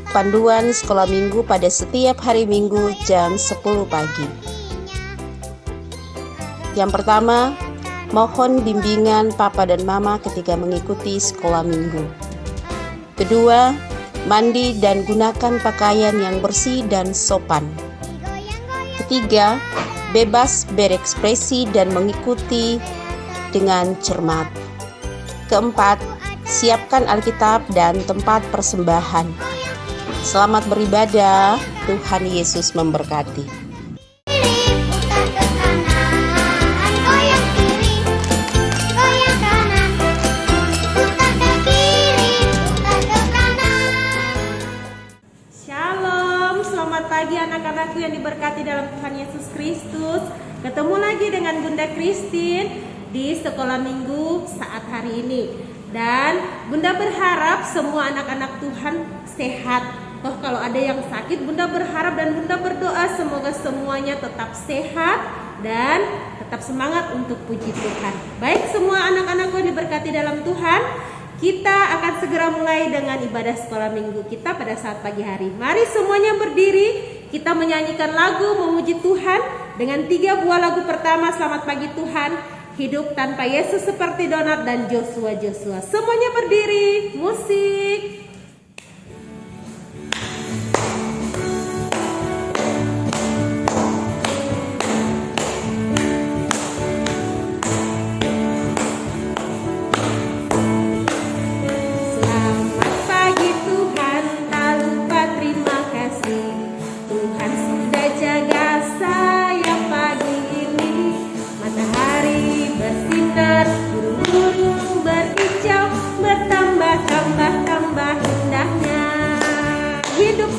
Panduan sekolah minggu pada setiap hari Minggu jam 10 pagi. Yang pertama, mohon bimbingan papa dan mama ketika mengikuti sekolah minggu. Kedua, mandi dan gunakan pakaian yang bersih dan sopan. Ketiga, bebas berekspresi dan mengikuti dengan cermat. Keempat, siapkan Alkitab dan tempat persembahan. Selamat beribadah, Tuhan Yesus memberkati. Shalom, selamat pagi anak-anakku yang diberkati dalam Tuhan Yesus Kristus. Ketemu lagi dengan Bunda Christine di sekolah minggu saat hari ini. Dan Bunda berharap semua anak-anak Tuhan sehat. Toh kalau ada yang sakit, Bunda berharap dan Bunda berdoa semoga semuanya tetap sehat dan tetap semangat untuk puji Tuhan. Baik semua anak-anakku diberkati dalam Tuhan, kita akan segera mulai dengan ibadah sekolah minggu kita pada saat pagi hari. Mari semuanya berdiri, kita menyanyikan lagu memuji Tuhan dengan 3 buah lagu pertama. Selamat pagi Tuhan, hidup tanpa Yesus seperti Donat dan Joshua. Semuanya berdiri, musik.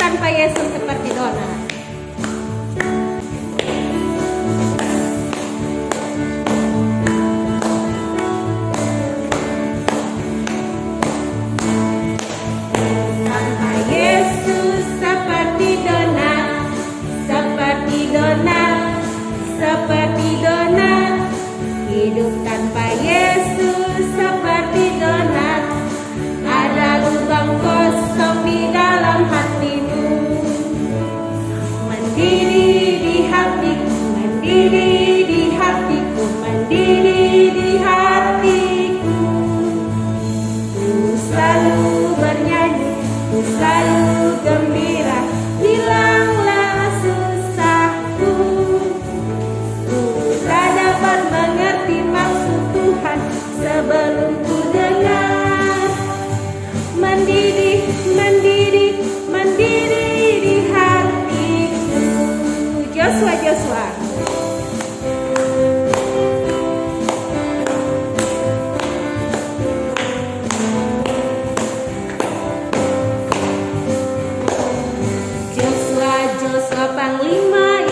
Tanpa Yesus seperti Donat. Tanpa Yesus seperti Donat, seperti Donat, seperti Donat. Hidup tanpa Yesus seperti Donat. Ada lubang kosong di dalam hatimu. Mendidih di hatiku, mendidih di hatiku, mendidih di hatiku. Ku selalu bernyanyi, ku selalu gembira, hilanglah susahku. Ku tak dapat mengerti maksud Tuhan sebelum ku dengar. Mendidih, mendidih, mendidih di hatiku. Joshua. Joshua panglima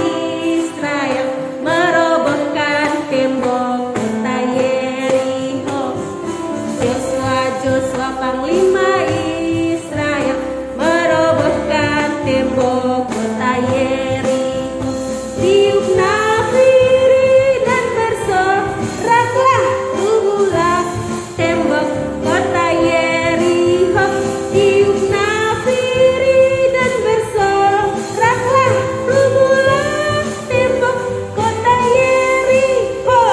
Israel merobohkan tembok kota Yerikho. Joshua panglima Israel merobohkan tembok kota Yerikho. Tiup nafiri dan bersoraklah, rubuhlah tembok kota Yerikho. Tiup nafiri dan bersoraklah, rubuhlah tembok kota Yerikho.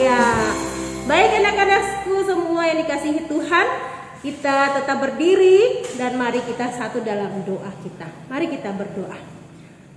Ya, baik anak-anakku semua yang dikasihi Tuhan, kita tetap berdiri dan mari kita satu dalam doa kita. Mari kita berdoa.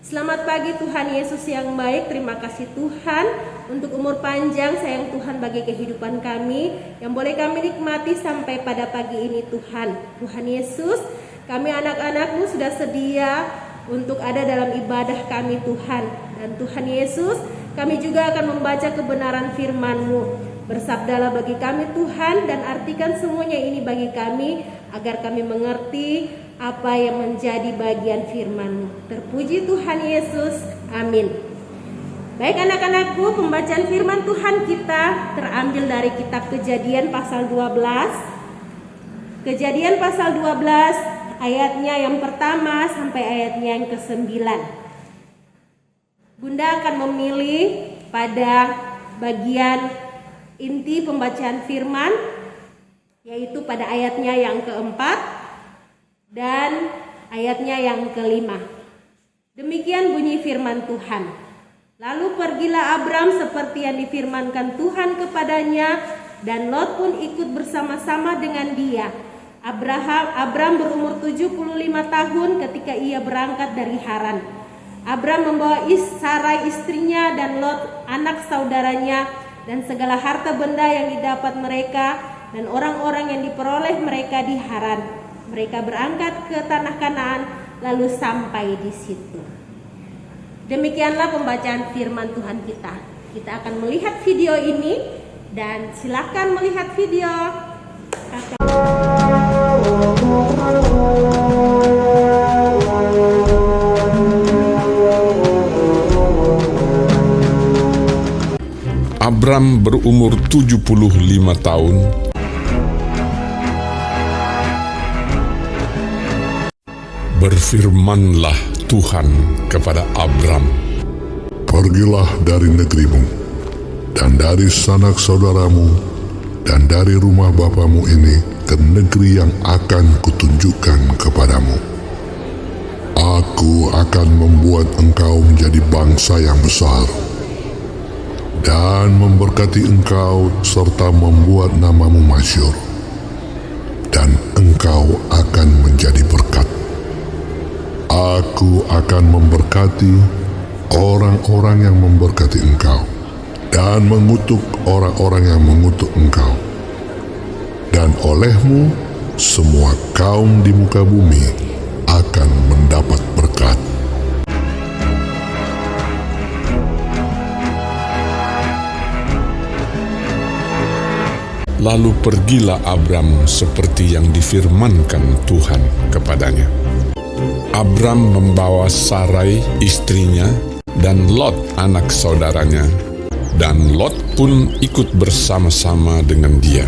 Selamat pagi Tuhan Yesus yang baik. Terima kasih Tuhan untuk umur panjang sayang Tuhan bagi kehidupan kami yang boleh kami nikmati sampai pada pagi ini Tuhan. Tuhan Yesus, kami anak-anak-Mu sudah sedia untuk ada dalam ibadah kami Tuhan. Dan Tuhan Yesus, kami juga akan membaca kebenaran firman-Mu. Bersabdalah bagi kami Tuhan dan artikan semuanya ini bagi kami agar kami mengerti apa yang menjadi bagian firman-Mu. Terpuji Tuhan Yesus. Amin. Baik anak-anakku, pembacaan firman Tuhan kita terambil dari kitab Kejadian pasal 12. Kejadian pasal 12 ayatnya yang pertama sampai ayatnya yang ke-9. Bunda akan memilih pada bagian inti pembacaan firman, yaitu pada ayatnya yang keempat dan ayatnya yang kelima. Demikian bunyi firman Tuhan. Lalu pergilah Abram seperti yang difirmankan Tuhan kepadanya, dan Lot pun ikut bersama-sama dengan dia. Abram berumur 75 tahun ketika ia berangkat dari Haran. Abram membawa Sarai istrinya dan Lot anak saudaranya dan segala harta benda yang didapat mereka dan orang-orang yang diperoleh mereka di Haran. Mereka berangkat ke tanah Kanaan lalu sampai di situ. Demikianlah pembacaan firman Tuhan kita. Kita akan melihat video ini dan silakan melihat video. Abram berumur 75 tahun. Berfirmanlah Tuhan kepada Abram, "Pergilah dari negerimu, dan dari sanak saudaramu, dan dari rumah bapamu ini ke negeri yang akan kutunjukkan kepadamu. Aku akan membuat engkau menjadi bangsa yang besar, dan memberkati engkau serta membuat namamu masyhur, dan engkau akan menjadi berkat. Aku akan memberkati orang-orang yang memberkati engkau, dan mengutuk orang-orang yang mengutuk engkau. Dan olehmu semua kaum di muka bumi akan mendapat berkat." Lalu pergilah Abram seperti yang difirmankan Tuhan kepadanya. Abram membawa Sarai istrinya dan Lot anak saudaranya, dan Lot pun ikut bersama-sama dengan dia,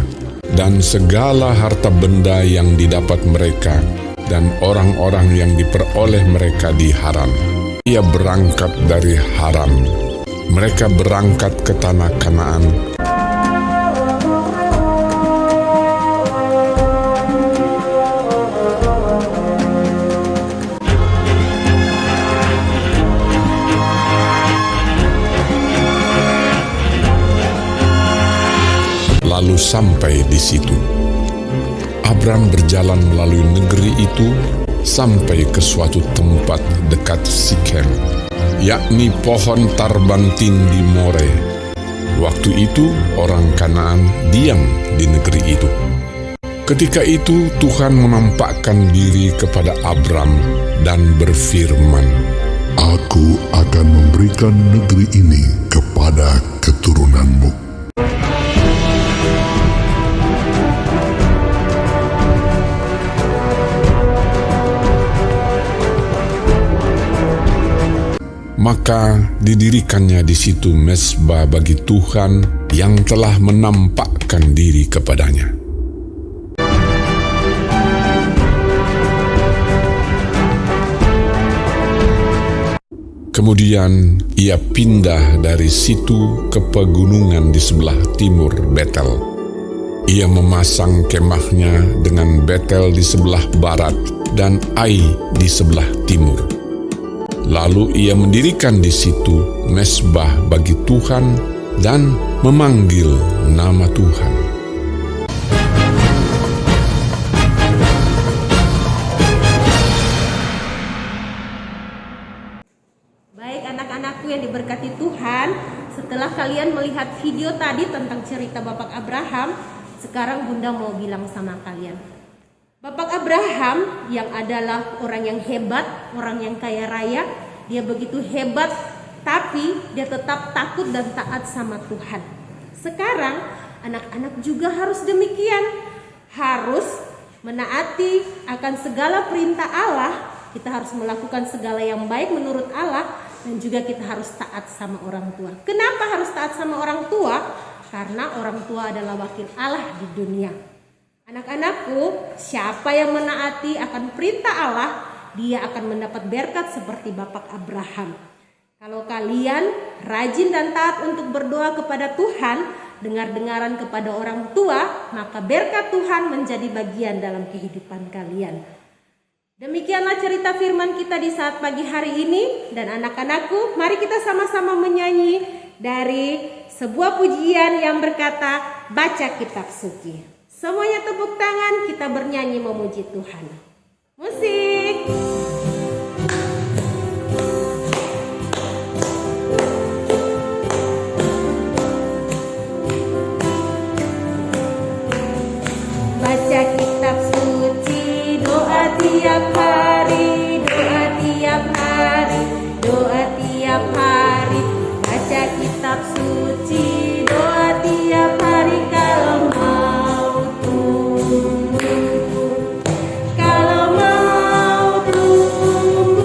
dan segala harta benda yang didapat mereka dan orang-orang yang diperoleh mereka di Haran. Ia berangkat dari Haran. Mereka berangkat ke tanah Kanaan. Lalu sampai di situ, Abram berjalan melalui negeri itu sampai ke suatu tempat dekat Sikhem, yakni pohon tarbantin di More. Waktu itu orang Kanaan diam di negeri itu. Ketika itu Tuhan menampakkan diri kepada Abram dan berfirman, "Aku akan memberikan negeri ini kepada keturunanmu." Maka didirikannya di situ mezbah bagi Tuhan yang telah menampakkan diri kepadanya. Kemudian ia pindah dari situ ke pegunungan di sebelah timur Betel. Ia memasang kemahnya dengan Betel di sebelah barat dan Ai di sebelah timur. Lalu ia mendirikan di situ mezbah bagi Tuhan dan memanggil nama Tuhan. Baik anak-anakku yang diberkati Tuhan, setelah kalian melihat video tadi tentang cerita Bapak Abraham, sekarang Bunda mau bilang sama kalian. Bapak Abraham yang adalah orang yang hebat, orang yang kaya raya, dia begitu hebat, tapi dia tetap takut dan taat sama Tuhan. Sekarang anak-anak juga harus demikian, harus menaati akan segala perintah Allah. Kita harus melakukan segala yang baik menurut Allah, dan juga kita harus taat sama orang tua. Kenapa harus taat sama orang tua? Karena orang tua adalah wakil Allah di dunia. Anak-anakku, siapa yang menaati akan perintah Allah, dia akan mendapat berkat seperti Bapak Abraham. Kalau kalian rajin dan taat untuk berdoa kepada Tuhan, dengar-dengaran kepada orang tua, maka berkat Tuhan menjadi bagian dalam kehidupan kalian. Demikianlah cerita firman kita di saat pagi hari ini. Dan anak-anakku, mari kita sama-sama menyanyi dari sebuah pujian yang berkata, baca kitab suci. Semuanya tepuk tangan, kita bernyanyi memuji Tuhan. Musik. Baca kitab suci, doa tiap hari, doa tiap hari, doa tiap hari. Baca kitab suci, doa tiap hari kalau mau tumbuh, kalau mau tumbuh,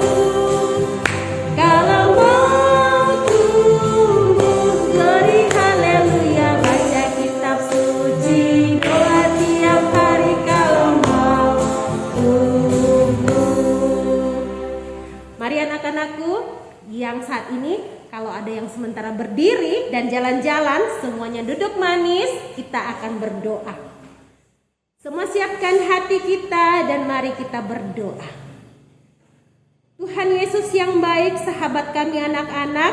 kalau mau tumbuh. Glory haleluya. Baca kitab suci, doa tiap hari kalau mau tumbuh. Mari anak-anakku yang saat ini, kalau ada yang sementara berdiri dan jalan-jalan, semuanya duduk manis, kita akan berdoa. Semua siapkan hati kita dan mari kita berdoa. Tuhan Yesus yang baik, sahabat kami anak-anak,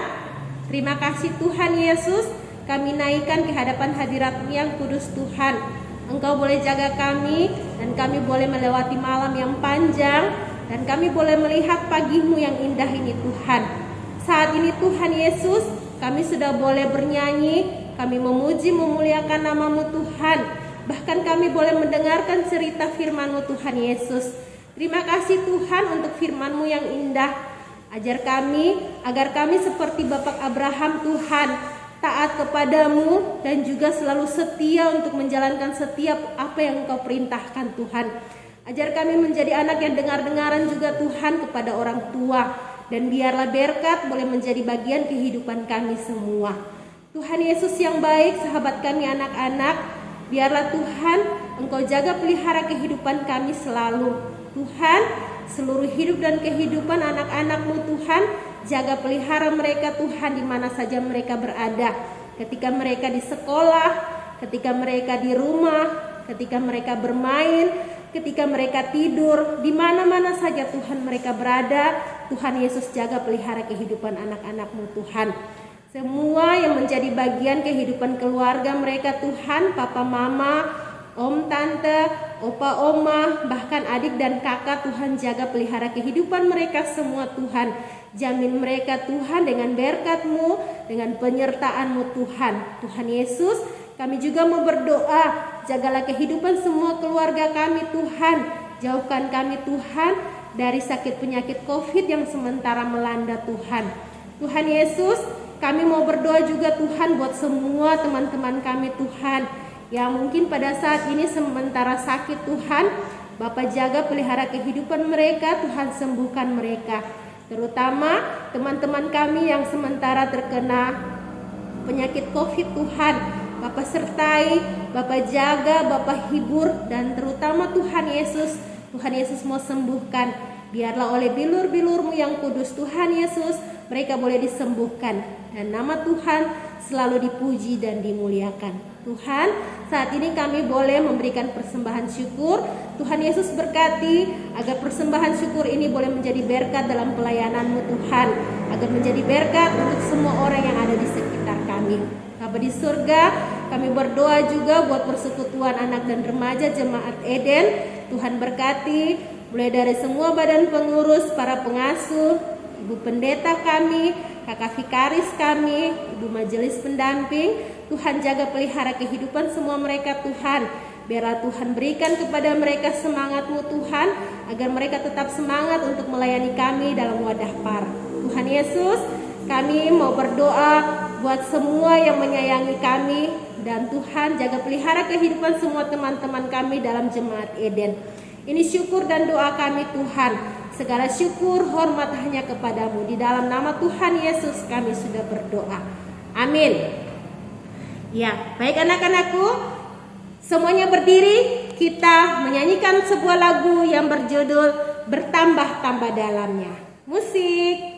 terima kasih Tuhan Yesus, kami naikkan ke hadapan hadirat-Mu yang kudus Tuhan. Engkau boleh jaga kami dan kami boleh melewati malam yang panjang dan kami boleh melihat pagi-Mu yang indah ini Tuhan. Saat ini Tuhan Yesus, kami sudah boleh bernyanyi, kami memuji memuliakan nama-Mu Tuhan. Bahkan kami boleh mendengarkan cerita firman-Mu Tuhan Yesus. Terima kasih Tuhan untuk firman-Mu yang indah. Ajar kami agar kami seperti Bapak Abraham Tuhan, taat kepadamu dan juga selalu setia untuk menjalankan setiap apa yang Engkau perintahkan Tuhan. Ajar kami menjadi anak yang dengar-dengaran juga Tuhan kepada orang tua. Dan biarlah berkat boleh menjadi bagian kehidupan kami semua. Tuhan Yesus yang baik, sahabat kami anak-anak, biarlah Tuhan Engkau jaga pelihara kehidupan kami selalu. Tuhan, seluruh hidup dan kehidupan anak-anak-Mu Tuhan, jaga pelihara mereka Tuhan di mana saja mereka berada. Ketika mereka di sekolah, ketika mereka di rumah, ketika mereka bermain, ketika mereka tidur, di mana-mana saja Tuhan mereka berada, Tuhan Yesus jaga pelihara kehidupan anak-anak-Mu Tuhan. Semua yang menjadi bagian kehidupan keluarga mereka Tuhan, papa mama, om tante, opa oma, bahkan adik dan kakak, Tuhan jaga pelihara kehidupan mereka semua Tuhan. Jamin mereka Tuhan dengan berkat-Mu, dengan penyertaan-Mu Tuhan. Tuhan Yesus, kami juga mau berdoa, jagalah kehidupan semua keluarga kami Tuhan. Jauhkan kami Tuhan dari sakit penyakit COVID yang sementara melanda Tuhan. Tuhan Yesus, kami mau berdoa juga Tuhan buat semua teman-teman kami Tuhan, yang mungkin pada saat ini sementara sakit Tuhan. Bapa jaga pelihara kehidupan mereka, Tuhan sembuhkan mereka. Terutama teman-teman kami yang sementara terkena penyakit COVID Tuhan. Bapa sertai, Bapa jaga, Bapa hibur, dan terutama Tuhan Yesus mau sembuhkan. Biarlah oleh bilur-bilur-Mu yang kudus Tuhan Yesus, mereka boleh disembuhkan. Dan nama Tuhan selalu dipuji dan dimuliakan. Tuhan, saat ini kami boleh memberikan persembahan syukur. Tuhan Yesus berkati agar persembahan syukur ini boleh menjadi berkat dalam pelayanan-Mu Tuhan. Agar menjadi berkat untuk semua orang yang ada di sekitar kami. Bapa di surga, kami berdoa juga buat persekutuan anak dan remaja Jemaat Eden. Tuhan berkati mulai dari semua badan pengurus, para pengasuh, ibu pendeta kami, kakak vikaris kami, ibu majelis pendamping. Tuhan jaga pelihara kehidupan semua mereka Tuhan. Biarlah Tuhan berikan kepada mereka semangat-Mu Tuhan, agar mereka tetap semangat untuk melayani kami dalam wadah par. Tuhan Yesus, kami mau berdoa buat semua yang menyayangi kami. Dan Tuhan jaga pelihara kehidupan semua teman-teman kami dalam Jemaat Eden. Ini syukur dan doa kami Tuhan. Segala syukur, hormat hanya kepadamu. Di dalam nama Tuhan Yesus kami sudah berdoa. Amin. Ya, baik anak-anakku, semuanya berdiri. Kita menyanyikan sebuah lagu yang berjudul Bertambah-tambah Dalamnya. Musik.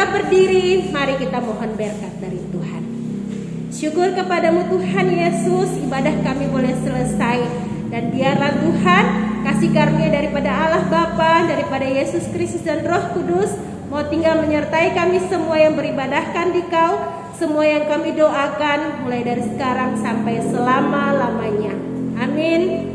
Berdiri, mari kita mohon berkat dari Tuhan. Syukur kepadamu Tuhan Yesus, ibadah kami boleh selesai. Dan biarlah Tuhan, kasih karunia daripada Allah Bapa, daripada Yesus Kristus dan Roh Kudus mau tinggal menyertai kami semua yang beribadahkan di Kau, semua yang kami doakan mulai dari sekarang sampai selama-lamanya. Amin.